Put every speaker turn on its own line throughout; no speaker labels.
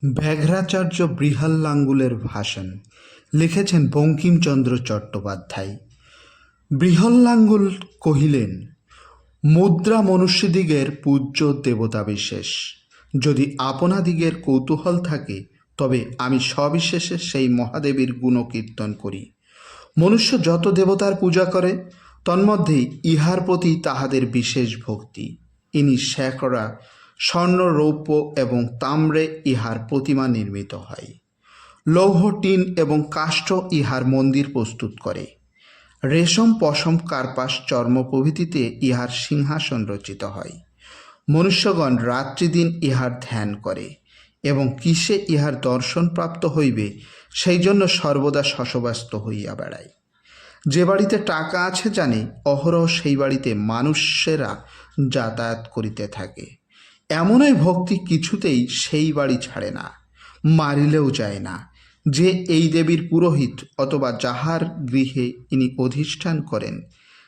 ব্যাঘ্রাচার্য বৃহল্লাঙ্গুলের ভাষণ লিখেছেন বঙ্কিমচন্দ্র চট্টোপাধ্যায়। বৃহল্লাঙ্গুল কহিলেন, মুদ্রা মনুষ্যদিগের পূজ্য দেবতা বিশেষ। যদি আপনাদিগের কৌতূহল থাকে তবে আমি সবিশেষে সেই মহাদেবীর গুণকীর্তন করি। মনুষ্য যত দেবতার পূজা করে তন্মধ্যে ইহার প্রতি তাহাদের বিশেষ ভক্তি। ইনি স্যাকরা স্বর্ণ, রৌপ্য এবং তাম্রে ইহার প্রতিমা নির্মিত হয়। লৌহ, টিন এবং কাষ্ঠ ইহার মন্দির প্রস্তুত করে। রেশম, পশম, কার্পাস, চর্ম প্রভৃতিতে ইহার সিংহাসন রচিত হয়। মনুষ্যগণ রাত্রিদিন ইহার ধ্যান করে এবং কিসে ইহার দর্শন প্রাপ্ত হইবে সেই জন্য সর্বদা শশব্যস্ত হইয়া বেড়ায়। যে বাড়িতে টাকা আছে জানে অহরহ সেই বাড়িতে মানুষেরা যাতায়াত করিতে থাকে। এমনই ভক্তি কিছুতেই সেই বাড়ি ছাড়ে না, মারিলেও যায় না। যে এই দেবীর পুরোহিত অথবা যাহার গৃহে ইনি অধিষ্ঠান করেন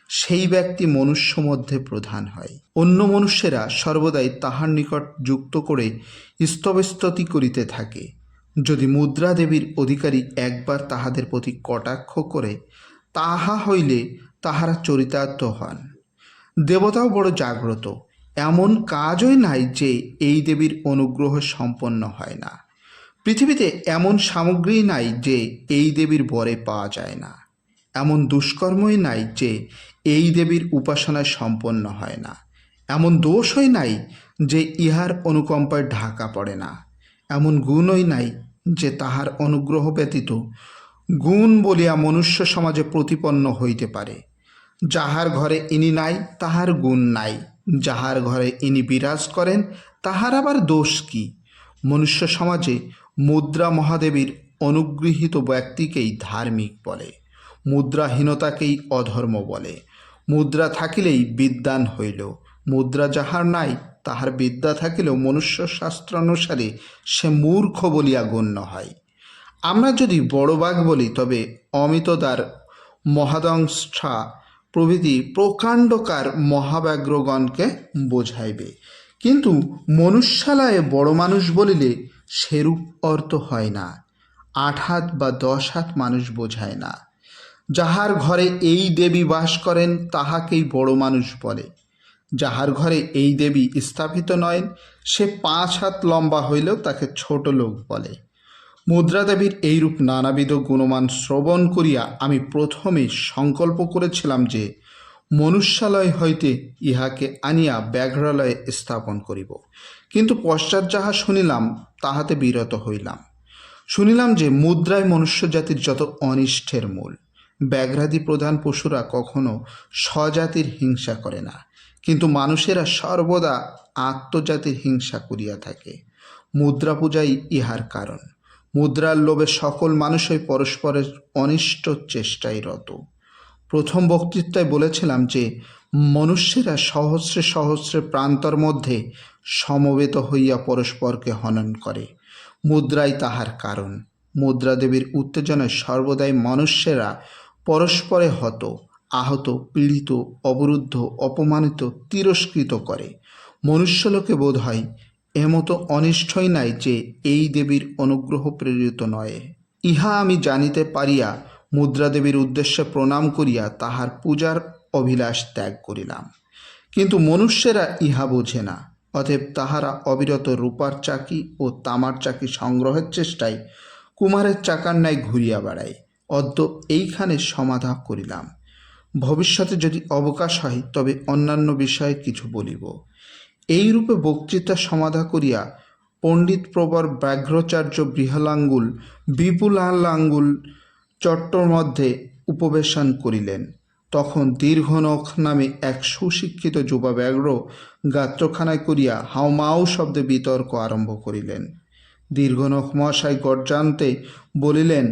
সেই ব্যক্তি মনুষ্য মধ্যে প্রধান হয়। অন্য মনুষ্যেরা সর্বদাই তাহার নিকট যুক্ত করে স্তবস্তুতি করিতে থাকে। যদি মুদ্রা দেবীর অধিকারী একবার তাহাদের প্রতি কটাক্ষ করে তাহা হইলে তাহারা চরিতার্থ হন। দেবতাও বড় জাগ্রত। এমন কাজই নাই যে এই দেবীর অনুগ্রহ সম্পন্ন হয় না। পৃথিবীতে এমন সামগ্রী নাই যে এই দেবীর বরে পাওয়া যায় না। এমন দুষ্কর্মই নাই যে এই দেবীর উপাসনায় সম্পন্ন হয় না। এমন দোষই নাই যে ইহার অনুকম্পায় ঢাকা পড়ে না। এমন গুণই নাই যে তাহার অনুগ্রহ ব্যতীত গুণ বলিয়া মনুষ্য সমাজে প্রতিপন্ন হইতে পারে। যাহার ঘরে ইনি নাই তাহার গুণ নাই, যাহার ঘরে ইনি বিরাজ করেন তাহার আবার দোষ কি? মনুষ্য সমাজে মুদ্রা মহাদেবীর অনুগৃহীত ব্যক্তিকেই ধার্মিক বলে, মুদ্রাহীনতাকেই অধর্ম বলে। মুদ্রা থাকিলেই বিদ্বান হইল, মুদ্রা যাহার নাই তাহার বিদ্যা থাকিলেও মনুষ্য শাস্ত্রানুসারে সে মূর্খ বলিয়া গণ্য হয়। আমরা যদি বড়বাগ বলি তবে অমিতদার, মহাদংষ্ঠা প্রভৃতি প্রকাণ্ডকার মহাব্যাঘ্রগণকে বোঝাইবে, কিন্তু মনুষ্যালয়ে বড় মানুষ বলিলে সেরূপ অর্থ হয় না। ৮ হাত বা ১০ হাত মানুষ বোঝায় না। যাহার ঘরে এই দেবী বাস করেন তাহাকেই বড় মানুষ বলে। যাহার ঘরে এই দেবী স্থাপিত নয় সে ৫ হাত লম্বা হইলেও তাকে ছোট লোক বলে। মুদ্রাদেবীর এইরূপ নানাবিধ গুণমান শ্রবণ করিয়া আমি প্রথমে সংকল্প করেছিলাম যে মনুষ্যালয় হইতে ইহাকে আনিয়া ব্যাঘ্রালয়ে স্থাপন করিব, কিন্তু পশ্চাৎ যাহা শুনিলাম তাহাতে বিরত হইলাম। শুনিলাম যে মুদ্রায় মনুষ্য জাতির যত অনিষ্টের মূল। ব্যাঘ্রাদি প্রধান পশুরা কখনো স্বজাতির হিংসা করে না, কিন্তু মানুষেরা সর্বদা আত্মজাতির হিংসা করিয়া থাকে। মুদ্রা পূজাই ইহার কারণ। মুদ্রার লোভে সকল মানুষই পরস্পরের অনিষ্ট চেষ্টায় রত। প্রথম বক্তৃতায় বলেছিলাম যে মনুষ্যেরা সহস্রে সহস্রে প্রান্তর মধ্যে সমবেত হইয়া পরস্পরকে হনন করে। মুদ্রাই তাহার কারণ। মুদ্রা দেবীর উত্তেজনায় সর্বদাই মনুষ্যেরা পরস্পরে হত, আহত, পীড়িত, অবরুদ্ধ, অপমানিত, তিরস্কৃত করে। মনুষ্যলোকে বোধ হয় এমতো অনিষ্টই নাই যে এই দেবীর অনুগ্রহ প্রেরিত নয়। ইহা আমি জানিতে পারিয়া মুদ্রাদেবীর উদ্দেশ্যে প্রণাম করিয়া তাহার পূজার অভিলাষ ত্যাগ করিলাম। কিন্তু মনুষ্যেরা ইহা বোঝে না। অতএব তাহারা অবিরত রূপার চাকি ও তামার চাকি সংগ্রহের চেষ্টায় কুমারের চাকার ন্যায় ঘুরিয়া বেড়ায়। অদ্য এইখানে সমাধা করিলাম। ভবিষ্যতে যদি অবকাশ হয় তবে অন্যান্য বিষয়ে কিছু বলিব। এইরূপে বক্তৃতা সমাধা করিয়া পণ্ডিত প্রবর ব্যাঘ্রাচার্য বৃহল্লাঙ্গুল বিপুলাঙ্গুল চট্টর মধ্যে উপবেশন করিলেন। তখন দীর্ঘনখ নামে এক সুশিক্ষিত যুবা ব্যাঘ্র গাত্রখানায় করিয়া হাউমাউ শব্দে বিতর্ক আরম্ভ করিলেন। দীর্ঘনখ মহাশয় গর্জান্তে বলিলেন,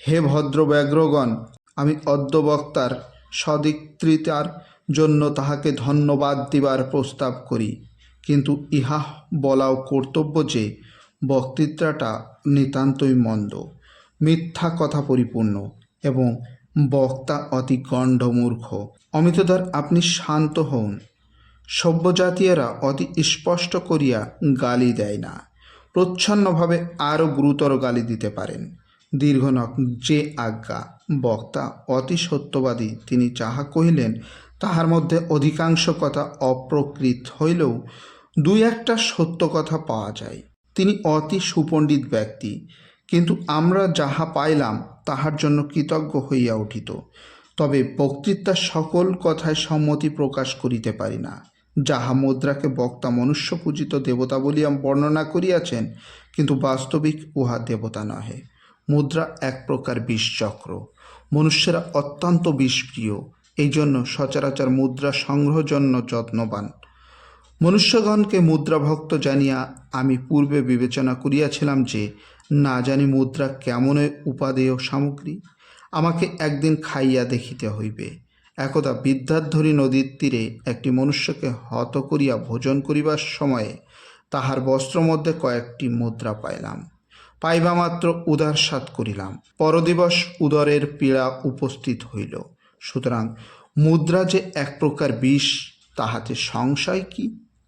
হে ভদ্র ব্যাঘ্রগণ, আমি অদ্য বক্তার সদিকৃতার জন্য তাহাকে ধন্যবাদ দিবার প্রস্তাব করি, কিন্তু ইহা বলাও কর্তব্য যে বক্তৃতাটা নিতান্তই মন্দ, মিথ্যা কথা পরিপূর্ণ এবং বক্তা অতি গণ্ডমূর্খ। অমিতদার, আপনি শান্ত হউন। সভ্যজাতীয়রা অতি স্পষ্ট করিয়া গালি দেয় না। প্রচ্ছন্নভাবে আরও গুরুতর গালি দিতে পারেন। দীর্ঘনক যে আজ্ঞা। বক্তা অতি সত্যবাদী, তিনি যাহা কহিলেন তাহার মধ্যে অধিকাংশ কথা অপ্রকৃত হইলেও দুই একটা সত্য কথা পাওয়া যায়। তিনি অতি সুপণ্ডিত ব্যক্তি, কিন্তু আমরা যাহা পাইলাম তাহার জন্য কৃতজ্ঞ হইয়া উঠিত। তবে বক্তৃতার সকল কথায় সম্মতি প্রকাশ করিতে পারি না। যাহা মুদ্রাকে বক্তা মনুষ্য পূজিত দেবতা বলিয়া বর্ণনা করিয়াছেন, কিন্তু বাস্তবিক উহা দেবতা নহে। মুদ্রা এক প্রকার বিষচক্র। মনুষ্যরা অত্যন্ত বিষপ্রিয়, এই জন্য সচরাচর মুদ্রা সংগ্রহ জন্য যত্নবান। মনুষ্যগণকে মুদ্রাভক্ত জানিয়া আমি পূর্বে বিবেচনা করিয়াছিলাম যে, না জানি মুদ্রা কেমন উপাদেয় সামগ্রী, আমাকে একদিন খাইয়া দেখিতে হইবে। একদা বিদ্যাধরী নদীর তীরে একটি মনুষ্যকে হত করিয়া ভোজন করিবার সময়ে তাহার বস্ত্র মধ্যে কয়েকটি মুদ্রা পাইলাম। পাইবা মাত্র উদার স্বাদ করিলাম। পরদিবস উদরের পীড়া উপস্থিত হইল। সুতরাং মুদ্রা যে এক প্রকার বিষ, তাহাতে সংশয় কি?